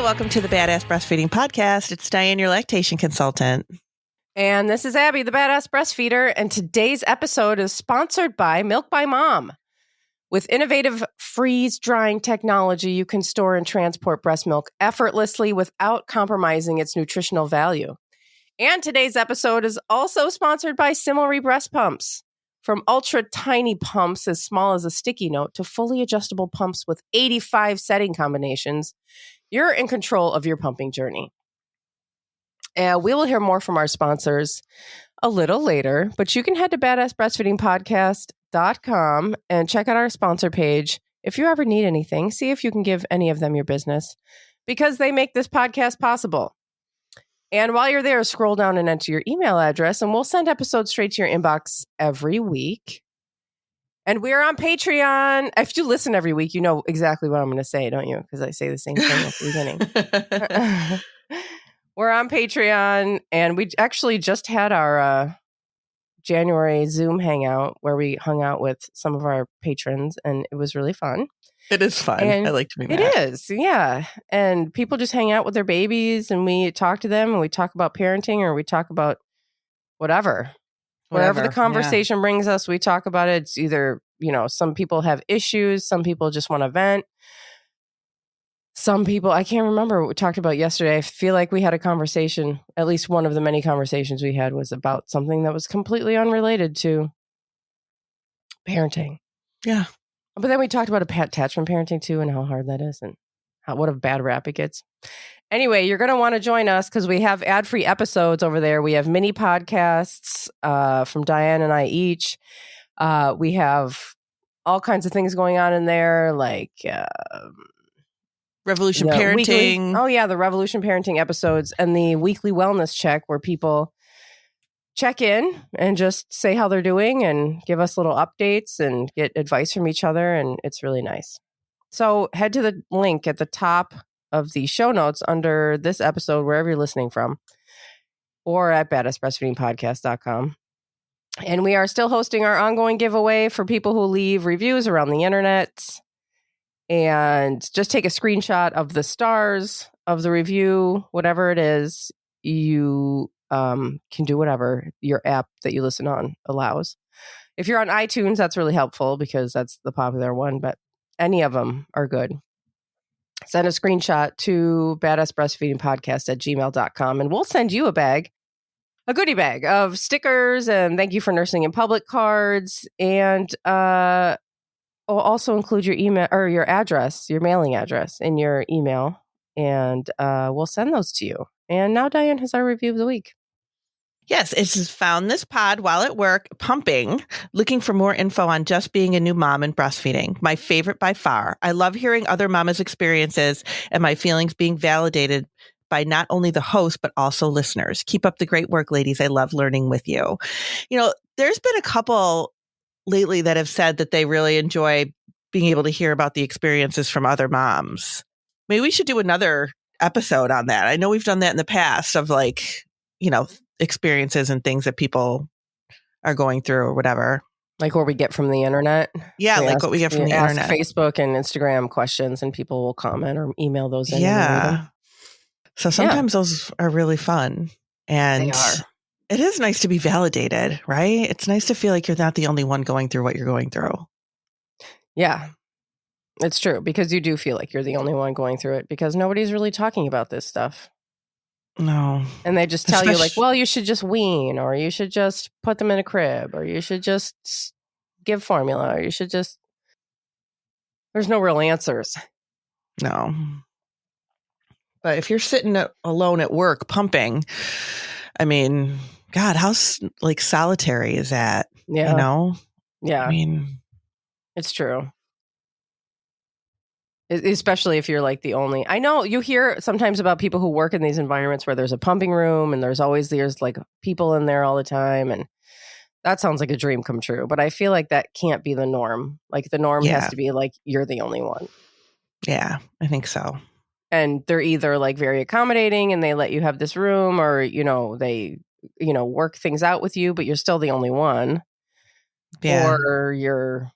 welcome to the Badass Breastfeeding Podcast. It's Dianne, your lactation consultant. And this is Abby, the Badass Breastfeeder. And today's episode is sponsored by Milk by Mom. With innovative freeze-drying technology, you can store and transport breast milk effortlessly without compromising its nutritional value. And today's episode is also sponsored by Similary breast pumps. From ultra-tiny pumps as small as a sticky note to fully adjustable pumps with 85 setting combinations, you're in control of your pumping journey. And we will hear more from our sponsors a little later, but you can head to badassbreastfeedingpodcast.com and check out our sponsor page. If you ever need anything, see if you can give any of them your business because they make this podcast possible. And while you're there, scroll down and enter your email address and we'll send episodes straight to your inbox every week. And we're on Patreon. If you listen every week, you know exactly what I'm going to say, don't you? Because I say the same thing at the beginning. We're on Patreon, and we actually just had our January Zoom hangout where we hung out with some of our patrons, and it was really fun. It is fun. And I like doing that. It is, yeah. And people just hang out with their babies, and we talk to them, and we talk about parenting, or we talk about whatever. Wherever the conversation brings us, we talk about it. It's either, some people have issues, some people just want to vent. Some people, I can't remember what we talked about yesterday. I feel like we had a conversation, at least one of the many conversations we had was about something that was completely unrelated to parenting. Yeah. But then we talked about attachment parenting too and how hard that is and what a bad rap it gets. Anyway, you're going to want to join us because we have ad-free episodes over there. We have mini podcasts from Dianne and I each. We have all kinds of things going on in there, like Revolution Parenting. The Revolution Parenting episodes and the weekly wellness check where people check in and just say how they're doing and give us little updates and get advice from each other. And it's really nice. So head to the link at the top of the show notes under this episode, wherever you're listening from, or at badassbreastfeedingpodcast.com. And we are still hosting our ongoing giveaway for people who leave reviews around the internet. And just take a screenshot of the stars of the review, whatever it is. You can do whatever your app that you listen on allows. If you're on iTunes, that's really helpful because that's the popular one, but any of them are good. Send a screenshot to badassbreastfeedingpodcast@gmail.com and we'll send you a goodie bag of stickers and thank you for nursing in public cards. And we'll also include your email or your address, your mailing address in your email, and we'll send those to you. And now Dianne has our review of the week. Yes, it's found this pod while at work, pumping, looking for more info on just being a new mom and breastfeeding. My favorite by far. I love hearing other mamas' experiences and my feelings being validated by not only the host, but also listeners. Keep up the great work, ladies. I love learning with you. There's been a couple lately that have said that they really enjoy being able to hear about the experiences from other moms. Maybe we should do another episode on that. I know we've done that in the past of experiences and things that people are going through or whatever. Like what we get from the internet. Yeah, what we get from the internet. Facebook and Instagram questions and people will comment or email those in. Yeah. So sometimes those are really fun. And they are. It is nice to be validated, right? It's nice to feel like you're not the only one going through what you're going through. Yeah, it's true because you do feel like you're the only one going through it because nobody's really talking about this stuff. No. And they just tell you like, well, you should just wean or you should just put them in a crib or you should just give formula or you should just... There's no real answers. No. But if you're sitting alone at work pumping, I mean... God, how solitary is that? Yeah. Yeah. I mean, it's true. Especially if you're like the only. I know you hear sometimes about people who work in these environments where there's a pumping room and there's like people in there all the time. And that sounds like a dream come true. But I feel like that can't be the norm. Like the norm has to be like you're the only one. Yeah, I think so. And they're either like very accommodating and they let you have this room or, they work things out with you, but you're still the only one. Yeah. Or you're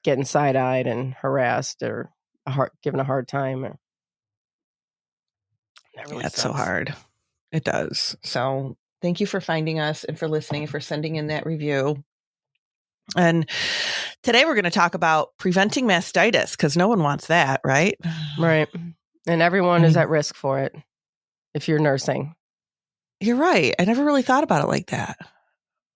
getting side-eyed and harassed or given a hard time. That really It's sucks. so hard. It does. So thank you for finding us and for listening and for sending in that review. And today we're going to talk about preventing mastitis because no one wants that, right? Right. And everyone is at risk for it if you're nursing. You're right. I never really thought about it like that.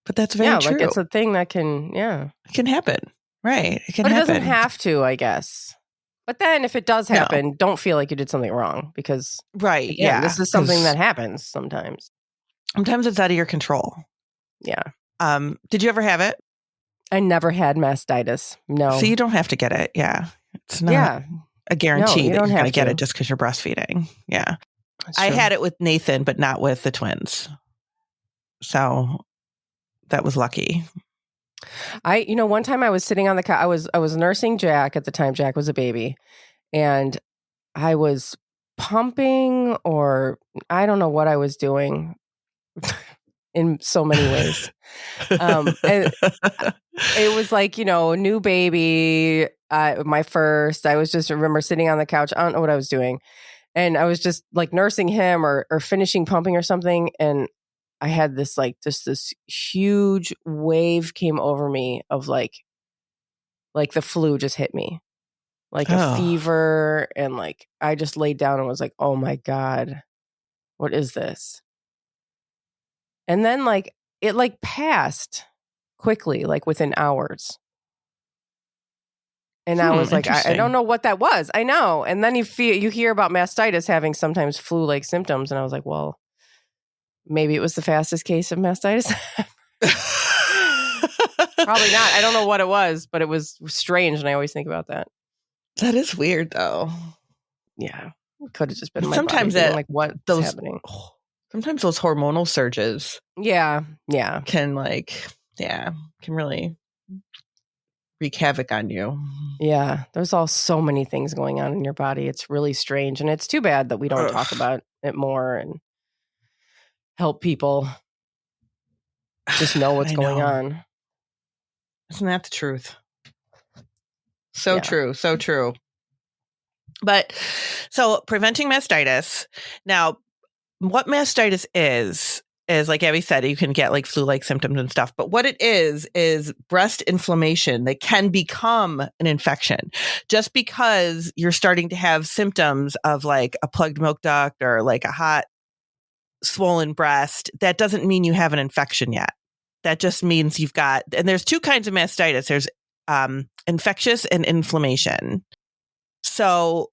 But that's very true. Like it's a thing that can, It can happen. Right. It can but happen. it doesn't have to, I guess. But then if it does happen, don't feel like you did something wrong because, right. Again, this is something that happens sometimes. Sometimes it's out of your control. Yeah. Did you ever have it? I never had mastitis. No. So you don't have to get it. Yeah. It's not a guarantee that you're going to get it just because you're breastfeeding. Yeah. I had it with Nathan, but not with the twins. So that was lucky. One time I was sitting on the couch. I was nursing Jack at the time. Jack was a baby. And I was pumping, or I don't know what I was doing in so many ways. And it was like, new baby, my first. I was just remember sitting on the couch. I don't know what I was doing. And I was just like nursing him or finishing pumping or something. And I had this this huge wave came over me of like the flu just hit me. Like a fever, and like I just laid down and was like, oh my God, what is this? And then like it like passed quickly, like within hours. And I was like, I don't know what that was. I know. And then you hear about mastitis having sometimes flu-like symptoms. And I was like, well, maybe it was the fastest case of mastitis. Probably not. I don't know what it was, but it was strange. And I always think about that. That is weird, though. Yeah, it could have just been sometimes body being like what's happening. Sometimes those hormonal surges, can really wreak havoc on you. Yeah, there's so many things going on in your body. It's really strange, and it's too bad that we don't talk about it more and help people just know what's going on. Isn't that the truth? So true. So true. But so preventing mastitis. Now, what mastitis is like Abby said, you can get like flu-like symptoms and stuff. But what it is breast inflammation that can become an infection. Just because you're starting to have symptoms of like a plugged milk duct or like a hot, swollen breast, that doesn't mean you have an infection yet. That just means you've got, and there's two kinds of mastitis. There's infectious and inflammation. So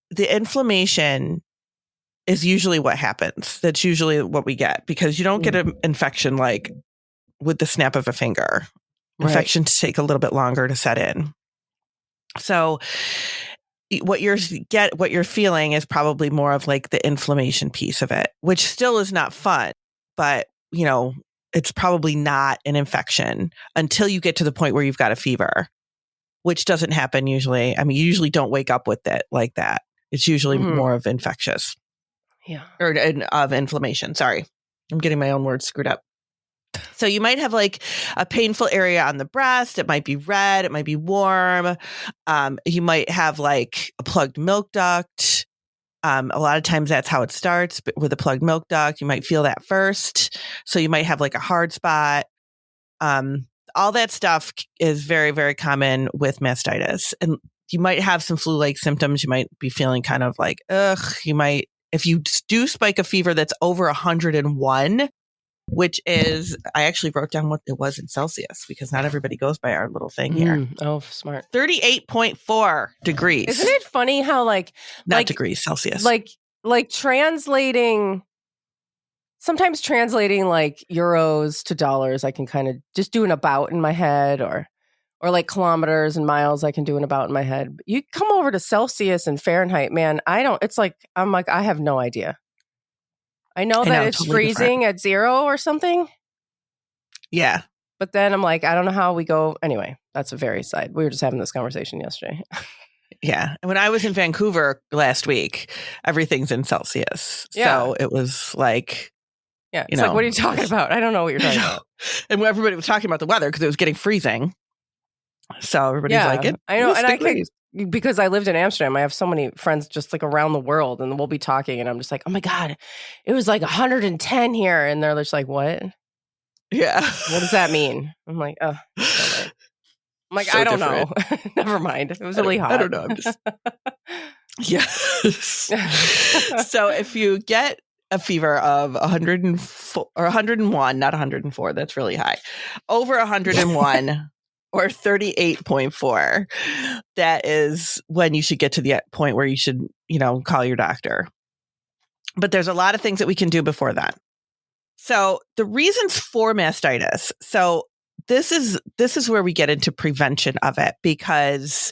the inflammation is usually what happens. That's usually what we get because you don't get an infection like with the snap of a finger. Right. Infections take a little bit longer to set in. So what you're feeling is probably more of like the inflammation piece of it, which still is not fun, but it's probably not an infection until you get to the point where you've got a fever, which doesn't happen usually. I mean, you usually don't wake up with it like that. It's usually more of infectious. Yeah. Or of inflammation. Sorry. I'm getting my own words screwed up. So you might have like a painful area on the breast. It might be red. It might be warm. You might have like a plugged milk duct. A lot of times that's how it starts, but with a plugged milk duct, you might feel that first. So you might have like a hard spot. All that stuff is very, very common with mastitis. And you might have some flu-like symptoms. You might be feeling kind of like, you might, if you do spike a fever that's over 101, which is, I actually wrote down what it was in Celsius because not everybody goes by our little thing here. Oh, smart. 38.4 degrees. Isn't it funny how not degrees, Celsius. Like sometimes translating like euros to dollars, I can kind of just do an about in my head or like kilometers and miles, I can do an about in my head. But you come over to Celsius and Fahrenheit, man, I'm like, I have no idea. I know that it's totally freezing different. At 0 or something. Yeah. But then I'm like, I don't know how we go. Anyway, that's a very side. We were just having this conversation yesterday. Yeah. And when I was in Vancouver last week, everything's in Celsius. Yeah. So it was like, yeah, it's like, what are you talking about? I don't know what you're talking about. And everybody was talking about the weather because it was getting freezing. So everybody's like, I know. And because I lived in Amsterdam, I have so many friends just like around the world, and we'll be talking, and I'm just like, oh my God, it was like 110 here. And they're just like, what? Yeah. What does that mean? I'm like, oh, I'm like, So I don't different. know. Never mind. It was really hot. I don't know. I'm just. Yes. So if you get a fever of 104 or 101, not 104, that's really high, over 101 or 38.4, that is when you should get to the point where you should, call your doctor. But there's a lot of things that we can do before that. So the reasons for mastitis. So this is where we get into prevention of it, because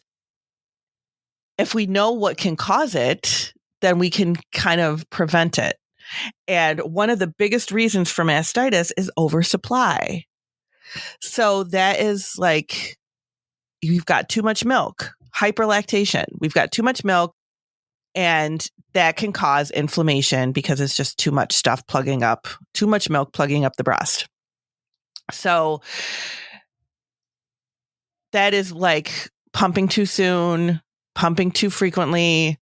if we know what can cause it, then we can kind of prevent it. And one of the biggest reasons for mastitis is oversupply. So that is like, you've got too much milk, hyperlactation. We've got too much milk, and that can cause inflammation because it's just too much stuff plugging up, too much milk plugging up the breast. So that is like pumping too soon, pumping too frequently,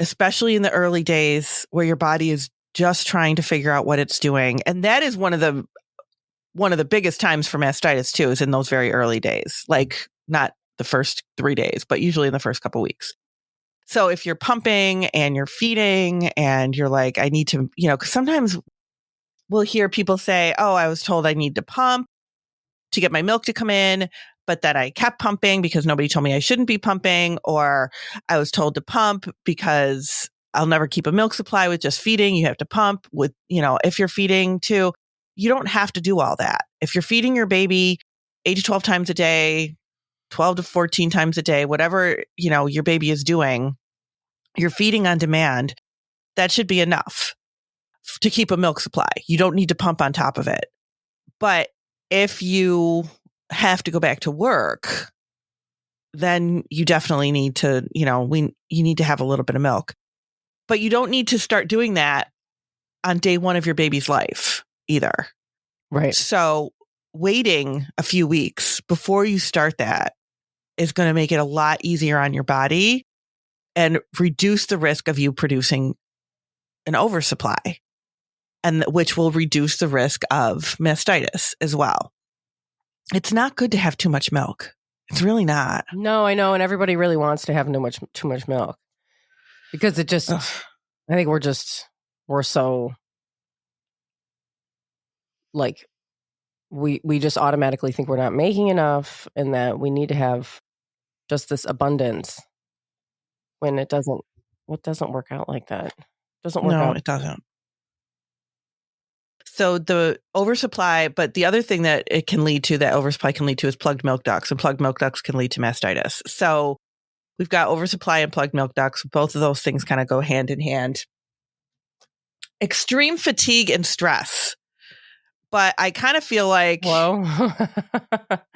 especially in the early days where your body is just trying to figure out what it's doing. And that is one of the biggest times for mastitis too, is in those very early days, like not the first 3 days, but usually in the first couple of weeks. So if you're pumping and you're feeding and you're like, I need to, because sometimes we'll hear people say, oh, I was told I need to pump to get my milk to come in, but that I kept pumping because nobody told me I shouldn't be pumping, or I was told to pump because I'll never keep a milk supply with just feeding. You have to pump with, if you're feeding too, you don't have to do all that. If you're feeding your baby 8 to 12 times a day, 12 to 14 times a day, whatever, your baby is doing, you're feeding on demand, that should be enough to keep a milk supply. You don't need to pump on top of it. But if you have to go back to work, then you definitely need to, you need to have a little bit of milk. But you don't need to start doing that on day one of your baby's life either. Right. So waiting a few weeks before you start that is going to make it a lot easier on your body and reduce the risk of you producing an oversupply, and which will reduce the risk of mastitis as well. It's not good to have too much milk. It's really not. No, I know. And everybody really wants to have too much milk, because it just, I think we're so like, we just automatically think we're not making enough and that we need to have just this abundance, when it doesn't work out like that. It doesn't work out. No, it doesn't. So the oversupply, but the other thing that oversupply can lead to is plugged milk ducts, and plugged milk ducts can lead to mastitis. So we've got oversupply and plugged milk ducts. Both of those things kind of go hand in hand. Extreme fatigue and stress. But I kind of feel like, Whoa.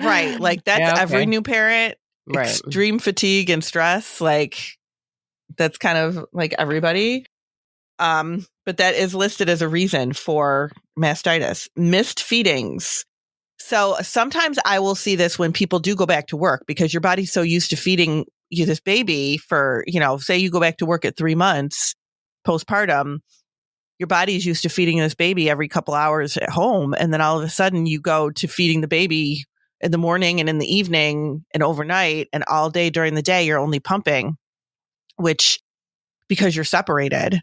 right, like that's every new parent, right. Extreme fatigue and stress, like that's kind of like everybody. But that is listed as a reason for mastitis. Missed feedings. So sometimes I will see this when people do go back to work, because your body's so used to feeding you this baby for, say you go back to work at 3 months postpartum, your body is used to feeding this baby every couple hours at home. And then all of a sudden you go to feeding the baby in the morning and in the evening and overnight, and all day during the day, you're only pumping, which, because you're separated.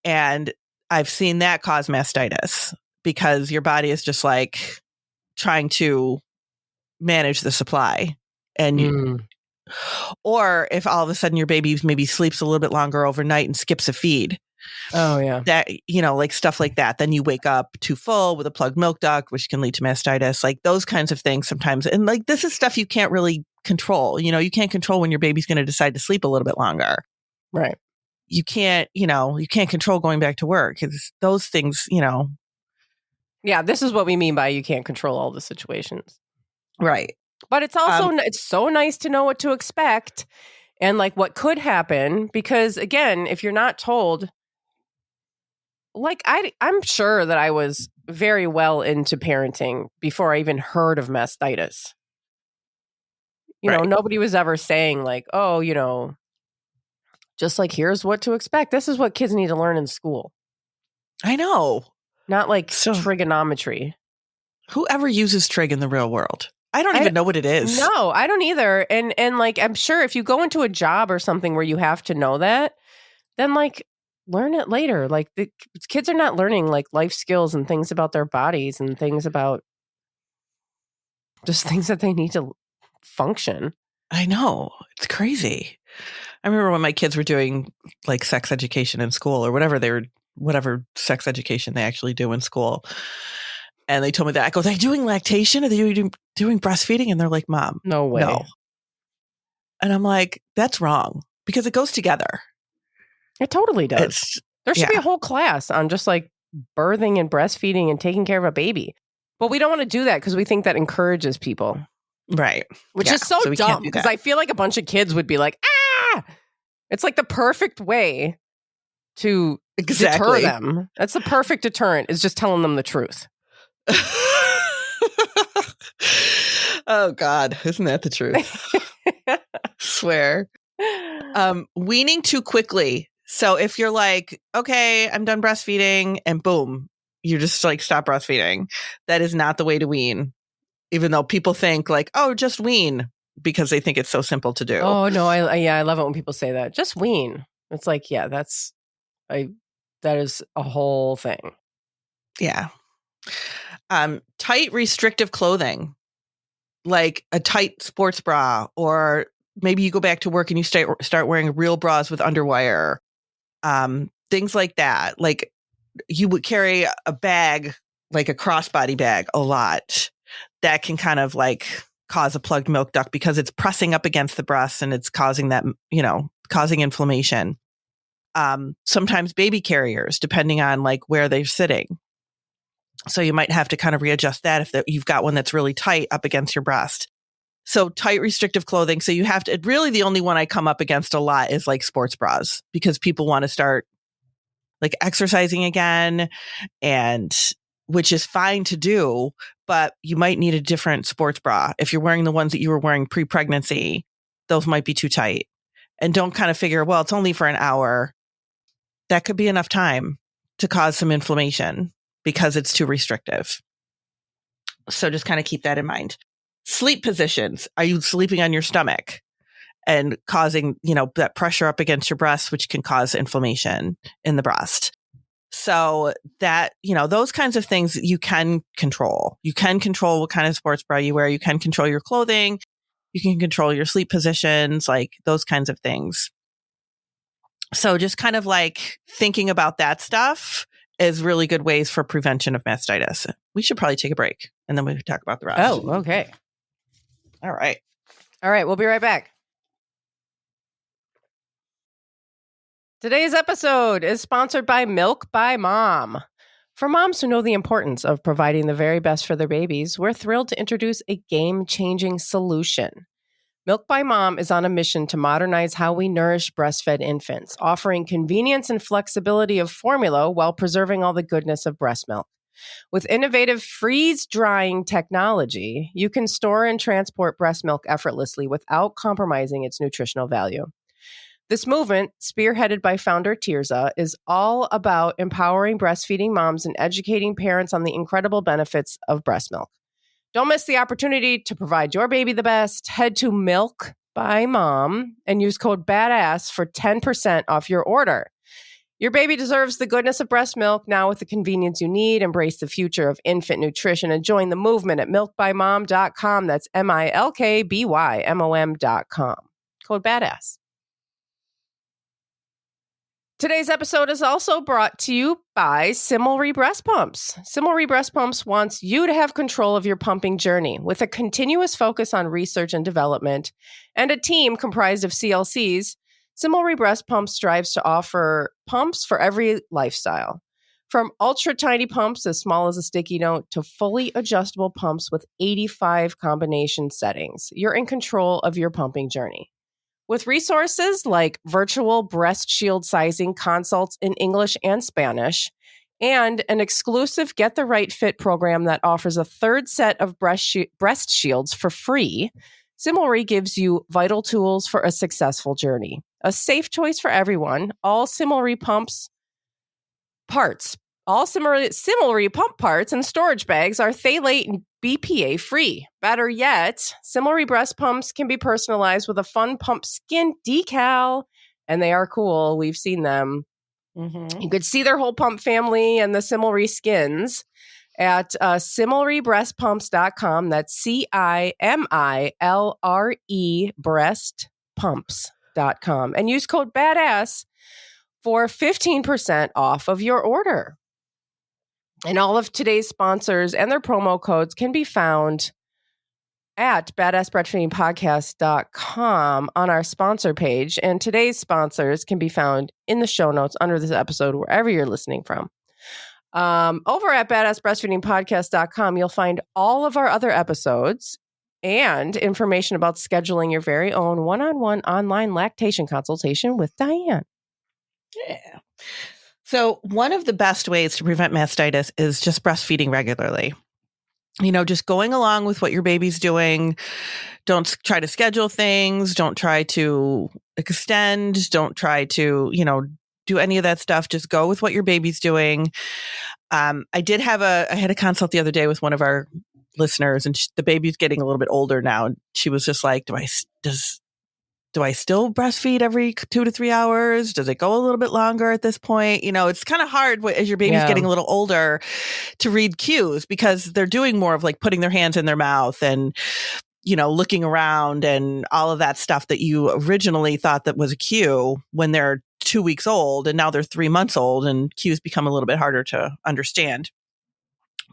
And I've seen that cause mastitis, because your body is just like trying to manage the supply. And or if all of a sudden your baby maybe sleeps a little bit longer overnight and skips a feed. Oh, yeah. That, like stuff like that. Then you wake up too full with a plugged milk duct, which can lead to mastitis, like those kinds of things sometimes. And like, this is stuff you can't really control. You can't control when your baby's going to decide to sleep a little bit longer. Right. You can't control going back to work. It's those things, Yeah, this is what we mean by you can't control all the situations. Right. But it's also, it's so nice to know what to expect and like what could happen, because again, if you're not told, like I'm sure that I was very well into parenting before I even heard of mastitis. know, nobody was ever saying like, oh, you know, just like, here's what to expect. This is what kids need to learn in school. I know. Not like trigonometry. Whoever uses trig in the real world? I don't even know what it is. No, I don't either. And like, I'm sure if you go into a job or something where you have to know that, then like learn it later. Like the kids are not learning like life skills and things about their bodies and things about just things that they need to function. I know. It's crazy. I remember when my kids were doing like sex education in school or whatever sex education they actually do in school. And they told me that. I go, they're doing lactation? Are they doing breastfeeding? And they're like, Mom, no way. No. And I'm like, that's wrong because it goes together. It totally does. There should be a whole class on just like birthing and breastfeeding and taking care of a baby. But we don't want to do that because we think that encourages people. Right. Which is so dumb because I feel like a bunch of kids would be like, ah! It's like the perfect way to deter them. That's the perfect deterrent, is just telling them the truth. Oh, God. Isn't that the truth? Swear. Weaning too quickly. So if you're like, okay, I'm done breastfeeding, and boom, you just like stop breastfeeding. That is not the way to wean. Even though people think like, oh, just wean, because they think it's so simple to do. Oh, no. I love it when people say that. Just wean. It's like, yeah, that is a whole thing. Yeah. Tight restrictive clothing, like a tight sports bra, or maybe you go back to work and you start wearing real bras with underwire. Things like that. Like you would carry a bag, like a crossbody bag, a lot. That can kind of like cause a plugged milk duct because it's pressing up against the breast and it's causing that, causing inflammation. Sometimes baby carriers, depending on like where they're sitting. So you might have to kind of readjust that if you've got one that's really tight up against your breast. So tight restrictive clothing. So you have to, really the only one I come up against a lot is like sports bras because people want to start like exercising again, and which is fine to do, but you might need a different sports bra. If you're wearing the ones that you were wearing pre-pregnancy, those might be too tight. And don't kind of figure, well, it's only for an hour. That could be enough time to cause some inflammation because it's too restrictive. So just kind of keep that in mind. Sleep positions. Are you sleeping on your stomach and causing, that pressure up against your breast, which can cause inflammation in the breast? So that, those kinds of things you can control. You can control what kind of sports bra you wear. You can control your clothing. You can control your sleep positions, like those kinds of things. So just kind of like thinking about that stuff is really good ways for prevention of mastitis. We should probably take a break and then we can talk about the rest. Oh, okay. All right. We'll be right back. Today's episode is sponsored by Milk by Mom. For moms who know the importance of providing the very best for their babies, we're thrilled to introduce a game-changing solution. Milk by Mom is on a mission to modernize how we nourish breastfed infants, offering convenience and flexibility of formula while preserving all the goodness of breast milk. With innovative freeze-drying technology, you can store and transport breast milk effortlessly without compromising its nutritional value. This movement, spearheaded by founder Tirza, is all about empowering breastfeeding moms and educating parents on the incredible benefits of breast milk. Don't miss the opportunity to provide your baby the best. Head to Milk by Mom and use code BADASS for 10% off your order. Your baby deserves the goodness of breast milk. Now with the convenience you need, embrace the future of infant nutrition and join the movement at milkbymom.com. That's MILKBYMOM.com. Code BADASS. Today's episode is also brought to you by Similry Breast Pumps. Similry Breast Pumps wants you to have control of your pumping journey with a continuous focus on research and development and a team comprised of CLCs. Similry Breast Pumps strives to offer pumps for every lifestyle. From ultra tiny pumps as small as a sticky note to fully adjustable pumps with 85 combination settings, you're in control of your pumping journey. With resources like virtual breast shield sizing consults in English and Spanish, and an exclusive Get the Right Fit program that offers a third set of breast shields for free, Similry gives you vital tools for a successful journey. A safe choice for everyone. All Similry pumps parts. All Similry pump parts and storage bags are phthalate and BPA free. Better yet, Similry breast pumps can be personalized with a fun pump skin decal, and they are cool. We've seen them. Mm-hmm. You could see their whole pump family and the Similry skins at similrybreastpumps.com. That's CIMILRE breastpumps.com. And use code BADASS for 15% off of your order. And all of today's sponsors and their promo codes can be found at badassbreastfeedingpodcast.com on our sponsor page. And today's sponsors can be found in the show notes under this episode, wherever you're listening from. Over at badassbreastfeedingpodcast.com, you'll find all of our other episodes and information about scheduling your very own one-on-one online lactation consultation with Dianne. Yeah. So one of the best ways to prevent mastitis is just breastfeeding regularly. Just going along with what your baby's doing. Don't try to schedule things. Don't try to extend. Don't try to, do any of that stuff. Just go with what your baby's doing. I had a consult the other day with one of our listeners, and the baby's getting a little bit older now. And she was just like, do I still breastfeed every 2 to 3 hours? Does it go a little bit longer at this point? It's kind of hard as your baby's getting a little older to read cues, because they're doing more of like putting their hands in their mouth and, looking around and all of that stuff that you originally thought that was a cue when they're 2 weeks old, and now they're 3 months old, and cues become a little bit harder to understand.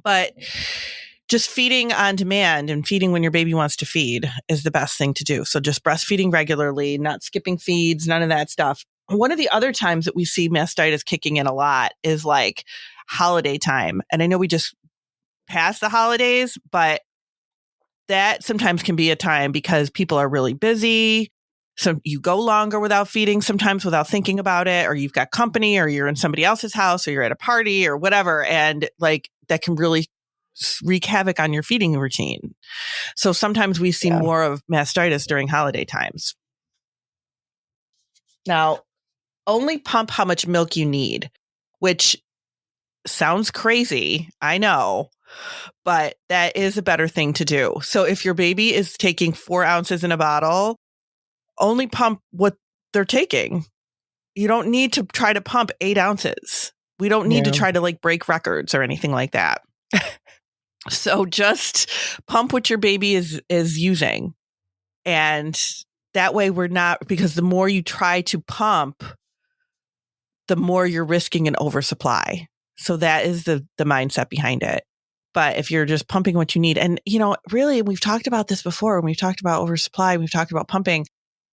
But just feeding on demand and feeding when your baby wants to feed is the best thing to do. So just breastfeeding regularly, not skipping feeds, none of that stuff. One of the other times that we see mastitis kicking in a lot is like holiday time. And I know we just passed the holidays, but that sometimes can be a time because people are really busy. So you go longer without feeding, sometimes without thinking about it, or you've got company, or you're in somebody else's house, or you're at a party or whatever. And like that can really wreak havoc on your feeding routine. So sometimes we see more of mastitis during holiday times. Now, only pump how much milk you need, which sounds crazy, I know, but that is a better thing to do. So if your baby is taking 4 ounces in a bottle, only pump what they're taking. You don't need to try to pump 8 ounces. We don't need to try to like break records or anything like that. So just pump what your baby is using. And that way we're not, because the more you try to pump, the more you're risking an oversupply. So that is the mindset behind it. But if you're just pumping what you need, and really, we've talked about this before, when we've talked about oversupply, we've talked about pumping,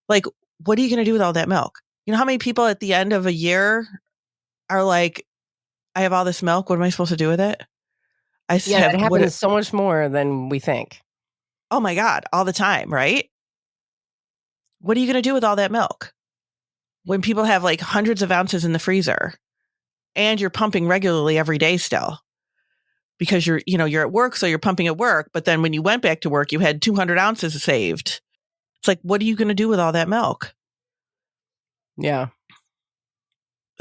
like, what are you going to do with all that milk? You know how many people at the end of a year are like, I have all this milk. What am I supposed to do with it? It happens so much more than we think. Oh my God, all the time, right? What are you going to do with all that milk? When people have like hundreds of ounces in the freezer and you're pumping regularly every day still, because you're at work, so you're pumping at work. But then when you went back to work, you had 200 ounces saved. It's like, what are you going to do with all that milk? Yeah.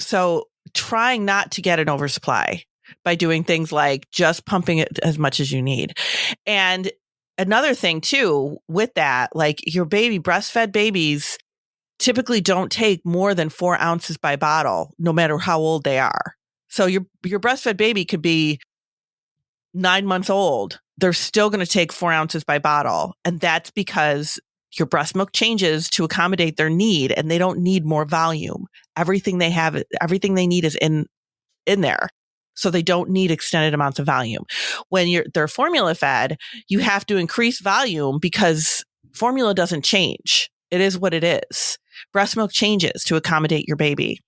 So trying not to get an oversupply by doing things like just pumping it as much as you need. And another thing too, with that, like your breastfed babies typically don't take more than 4 ounces by bottle, no matter how old they are. So your breastfed baby could be 9 months old. They're still going to take 4 ounces by bottle. And that's because your breast milk changes to accommodate their need, and they don't need more volume. Everything they need is in there. So they don't need extended amounts of volume. When they're formula fed, you have to increase volume because formula doesn't change. It is what it is. Breast milk changes to accommodate your baby.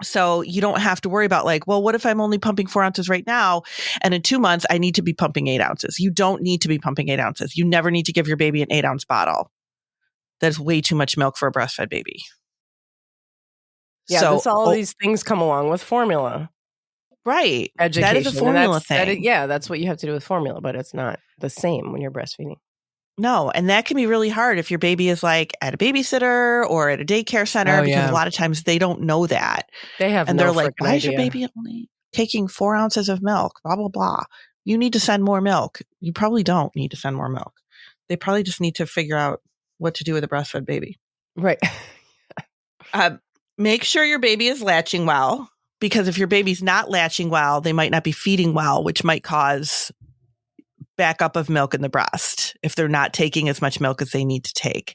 So you don't have to worry about like, well, what if I'm only pumping 4 ounces right now, and in 2 months I need to be pumping 8 ounces? You don't need to be pumping 8 ounces. You never need to give your baby an 8-ounce bottle. That's way too much milk for a breastfed baby. Yeah, so all of these things come along with formula. Right. Education. That is a formula thing. That's what you have to do with formula, but it's not the same when you're breastfeeding. No. And that can be really hard if your baby is like at a babysitter or at a daycare center, because a lot of times they don't know that. They have and no they're like, freaking why is idea. your baby only taking 4 ounces of milk? Blah, blah, blah. You need to send more milk. You probably don't need to send more milk. They probably just need to figure out what to do with a breastfed baby. Right. Make sure your baby is latching well, because if your baby's not latching well, they might not be feeding well, which might cause backup of milk in the breast if they're not taking as much milk as they need to take.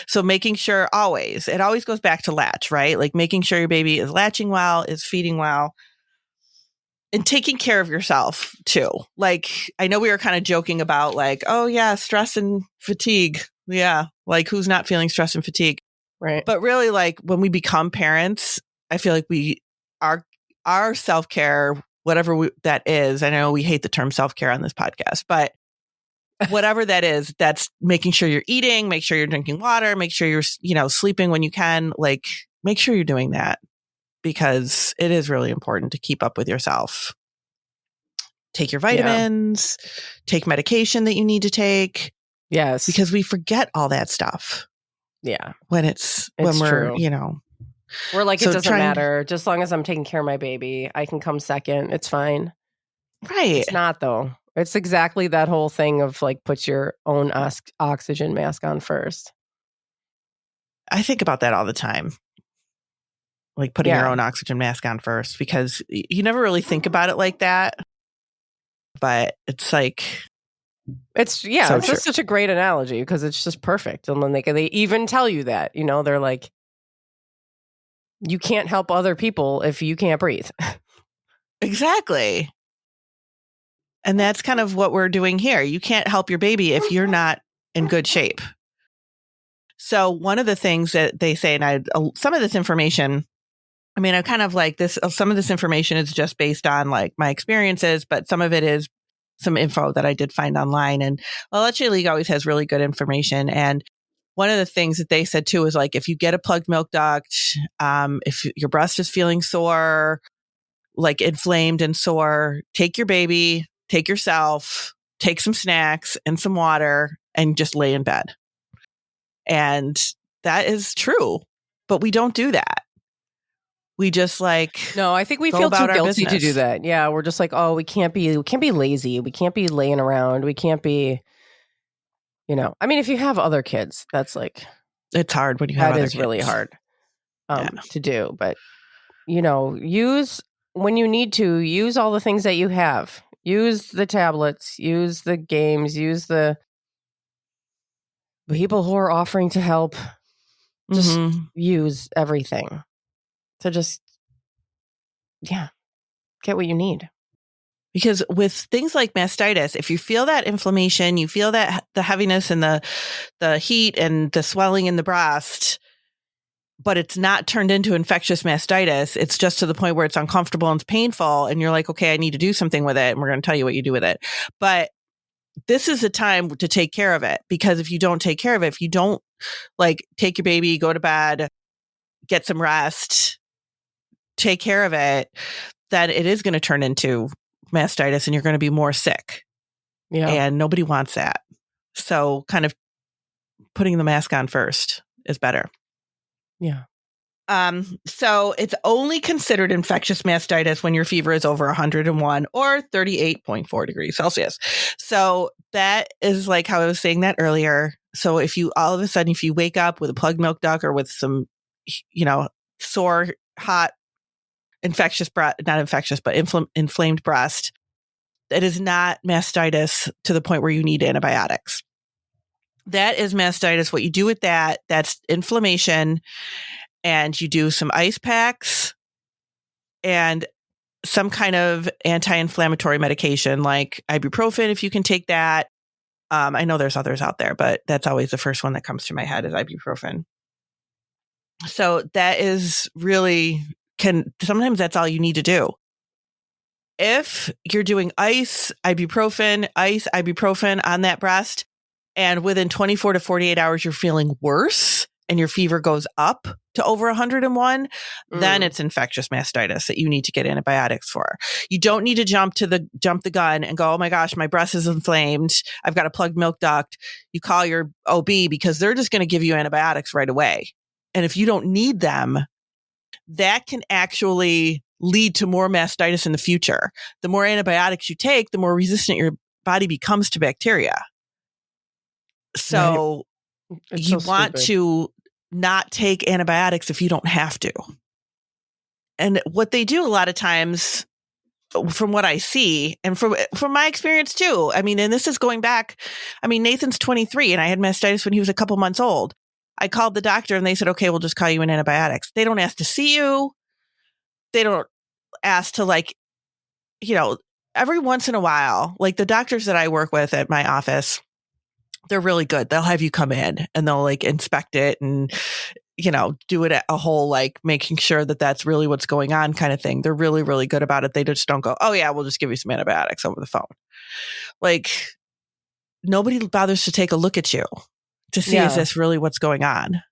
So making sure it always goes back to latch, right? Like making sure your baby is latching well, is feeding well, and taking care of yourself too. Like, I know we were kind of joking about like, oh yeah, stress and fatigue. Yeah. Like, who's not feeling stress and fatigue? Right. But really, like, when we become parents, I feel like our self-care, whatever that is, I know we hate the term self-care on this podcast, but whatever that is, that's making sure you're eating, make sure you're drinking water, make sure you're, sleeping when you can, like, make sure you're doing that, because it is really important to keep up with yourself. Take your vitamins, take medication that you need to take. Yes. Because we forget all that stuff. Yeah. When we're, true. We're like, it doesn't matter. Just as long as I'm taking care of my baby, I can come second. It's fine. Right. It's not, though. It's exactly that whole thing of like, put your own oxygen mask on first. I think about that all the time. Like putting your own oxygen mask on first, because you never really think about it like that. But it's like, it's just such a great analogy, because it's just perfect. And then they even tell you that, they're like, you can't help other people if you can't breathe. Exactly. And that's kind of what we're doing here. You can't help your baby if you're not in good shape. So one of the things that they say, and some of this information, I mean, I kind of like this, some of this information is just based on like my experiences, but some of it is some info that I did find online. And Leche League always has really good information. And one of the things that they said too is like, if you get a plugged milk duct, if your breast is feeling sore, like inflamed and sore, take your baby, take yourself, take some snacks and some water, and just lay in bed. And that is true, but we don't do that. We just no, I think we feel too guilty to do that. Yeah. We're just like, oh, we can't be lazy. We can't be laying around. We can't be, I mean, if you have other kids, that's like, it's hard when you have other kids. That is really hard to do. But, when you need to, use all the things that you have. Use the tablets, use the games, use the people who are offering to help. Just use everything to just, get what you need. Because with things like mastitis, if you feel that inflammation, you feel that the heaviness and the heat and the swelling in the breast, but it's not turned into infectious mastitis, it's just to the point where it's uncomfortable and it's painful, and you're like, okay, I need to do something with it, and we're going to tell you what you do with it. But this is the time to take care of it, because if you don't take care of it, if you don't like take your baby, go to bed, get some rest, take care of it, then it is going to turn into mastitis and you're going to be more sick. Yeah. And nobody wants that. So kind of putting the mask on first is better. Yeah. So it's only considered infectious mastitis when your fever is over 101 or 38.4 degrees Celsius. So that is like how I was saying that earlier. So if you all of a sudden, if you wake up with a plugged milk duct or with some, sore, hot, not infectious, but inflamed breast, it is not mastitis to the point where you need antibiotics. That is mastitis. What you do with that's inflammation. And you do some ice packs and some kind of anti-inflammatory medication like ibuprofen, if you can take that. I know there's others out there, but that's always the first one that comes to my head is ibuprofen. So that is really, sometimes that's all you need to do. If you're doing ice, ibuprofen on that breast, and within 24 to 48 hours, you're feeling worse, and your fever goes up to over 101, then it's infectious mastitis that you need to get antibiotics for. You don't need to jump the gun and go, oh my gosh, my breast is inflamed. I've got a plugged milk duct. You call your OB because they're just going to give you antibiotics right away. And if you don't need them, that can actually lead to more mastitis in the future. The more antibiotics you take, the more resistant your body becomes to bacteria. So you want to not take antibiotics if you don't have to. And what they do a lot of times, from what I see, and from my experience too, I mean, and this is going back, I mean, Nathan's 23 and I had mastitis when he was a couple months old. I called the doctor and they said, okay, we'll just call you in antibiotics. They don't ask to see you. They don't ask to every once in a while, like the doctors that I work with at my office, they're really good. They'll have you come in and they'll inspect it and, do it at a whole, making sure that that's really what's going on kind of thing. They're really, really good about it. They just don't go, oh yeah, we'll just give you some antibiotics over the phone. Nobody bothers to take a look at you to see, is this really what's going on?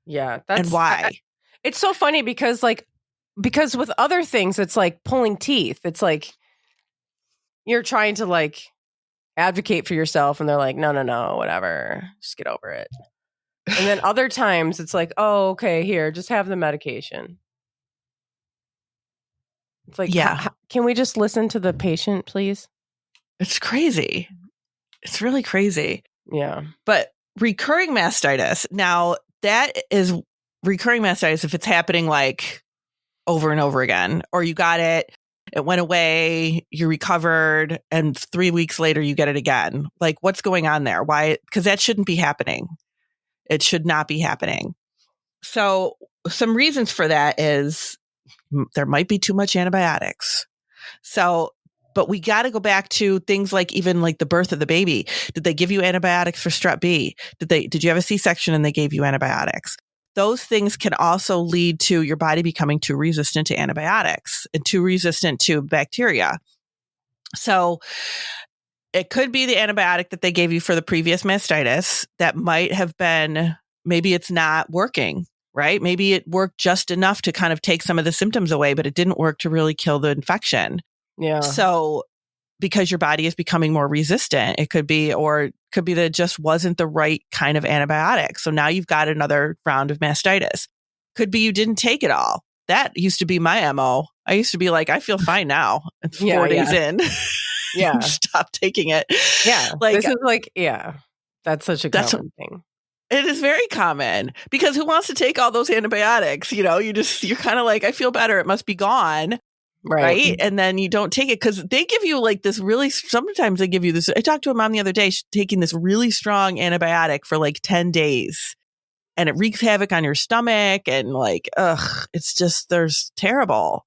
Yeah. And why? It's so funny because with other things, it's like pulling teeth. It's like you're trying to advocate for yourself and they're like, no, whatever. Just get over it. And then other times it's like, oh, okay, here, just have the medication. It's like, can we just listen to the patient, please? It's crazy. It's really crazy. Yeah. But recurring mastitis, now that is recurring mastitis if it's happening over and over again, or you got it went away, you recovered, and 3 weeks later you get it again. What's going on there? Why? Because that shouldn't be happening. It should not be happening. So some reasons for that is there might be too much antibiotics. But we got to go back to things even the birth of the baby. Did they give you antibiotics for strep B? Did you have a C-section and they gave you antibiotics? Those things can also lead to your body becoming too resistant to antibiotics and too resistant to bacteria. So it could be the antibiotic that they gave you for the previous mastitis that might have been, maybe it's not working, right? Maybe it worked just enough to kind of take some of the symptoms away, but it didn't work to really kill the infection. Yeah. So because your body is becoming more resistant, it could be that it just wasn't the right kind of antibiotic. So now you've got another round of mastitis. Could be you didn't take it all. That used to be my MO. I used to be I feel fine now. It's 4 days in. Yeah. Stop taking it. Yeah. This is that's such a common thing. It is very common because who wants to take all those antibiotics? You're kind of I feel better. It must be gone. Right. And then you don't take it because they give you sometimes they give you this. I talked to a mom the other day, she's taking this really strong antibiotic for 10 days and it wreaks havoc on your stomach and it's just, there's terrible.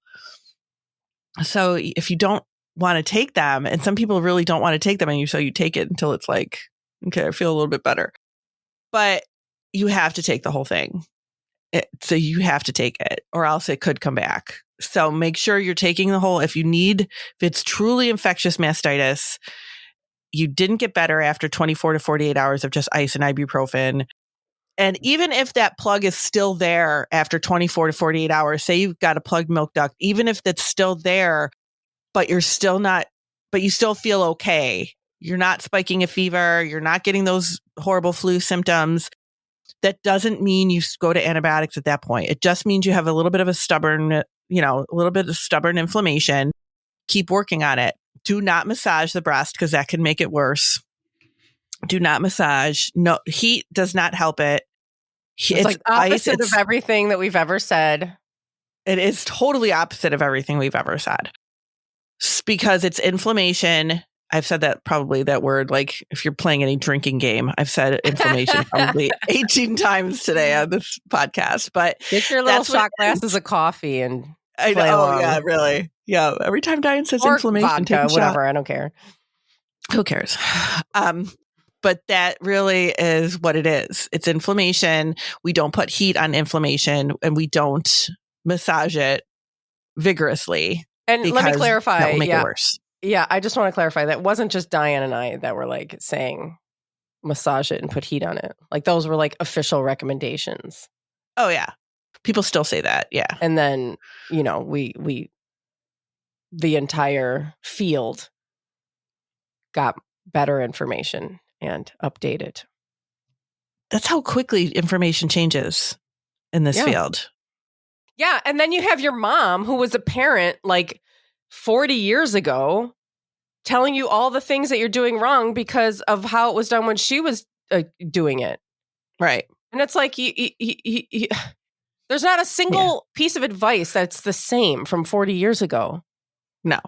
So if you don't want to take them, and some people really don't want to take them, and you take it until it's okay, I feel a little bit better, but you have to take the whole thing. So you have to take it or else it could come back. So make sure you're taking the whole, if it's truly infectious mastitis, you didn't get better after 24 to 48 hours of just ice and ibuprofen. And even if that plug is still there after 24 to 48 hours, say you've got a plugged milk duct, even if that's still there, but you still feel okay. You're not spiking a fever. You're not getting those horrible flu symptoms. That doesn't mean you go to antibiotics at that point. It just means you have a little bit of stubborn inflammation. Keep working on it. Do not massage the breast because that can make it worse. Do not massage. No, heat does not help it. It's opposite of everything that we've ever said. It is totally opposite of everything we've ever said. Because it's inflammation. I've said that word, if you're playing any drinking game, I've said inflammation probably 18 times today on this podcast, but get your little shot glasses of coffee and I know. Oh, yeah, really. Yeah. Every time Dianne says or inflammation, vodka, take a whatever. shot. I don't care. Who cares? But that really is what it is. It's inflammation. We don't put heat on inflammation and we don't massage it vigorously. And let me clarify. That will make it worse. Yeah, I just want to clarify that wasn't just Dianne and I that were saying massage it and put heat on it. Like those were like official recommendations. Oh yeah. People still say that. Yeah. And then, we the entire field got better information and updated. That's how quickly information changes in this field. Yeah. And then you have your mom, who was a parent like 40 years ago, telling you all the things that you're doing wrong because of how it was done when she was doing it. Right. And it's like, there's not a single piece of advice that's the same from 40 years ago. No.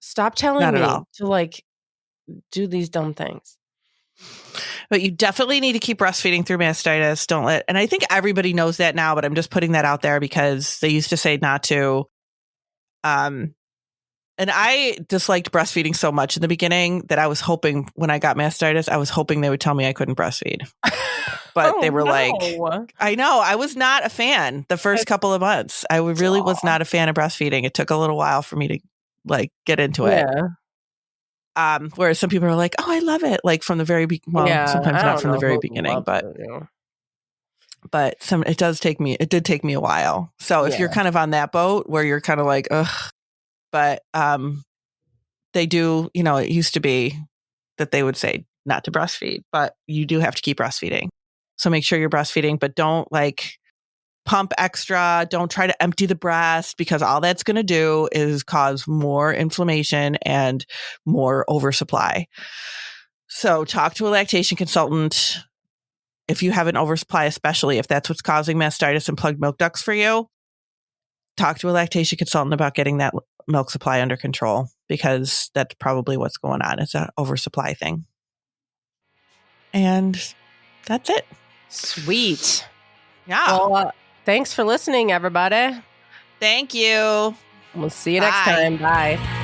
Stop telling me to like do these dumb things. But you definitely need to keep breastfeeding through mastitis. And I think everybody knows that now, but I'm just putting that out there because they used to say not to. And I disliked breastfeeding so much in the beginning that I was hoping when I got mastitis, I was hoping they would tell me I couldn't breastfeed. But they were like, I know, I was not a fan the first couple of months. I really was not a fan of breastfeeding. It took a little while for me to like get into it. Whereas some people are like, oh, I love it. Like from the very sometimes not from the very beginning, but it did take me a while. So if you're kind of on that boat where you're kind of like, ugh, but they do, it used to be that they would say not to breastfeed, but you do have to keep breastfeeding. So make sure you're breastfeeding, but don't like pump extra. Don't try to empty the breast because all that's going to do is cause more inflammation and more oversupply. So talk to a lactation consultant if you have an oversupply, especially if that's what's causing mastitis and plugged milk ducts for you. Talk to a lactation consultant about getting that milk supply under control because that's probably what's going on. It's an oversupply thing. And that's it. Sweet. Yeah. Well, thanks for listening, everybody. Thank you. We'll see you next time. Bye.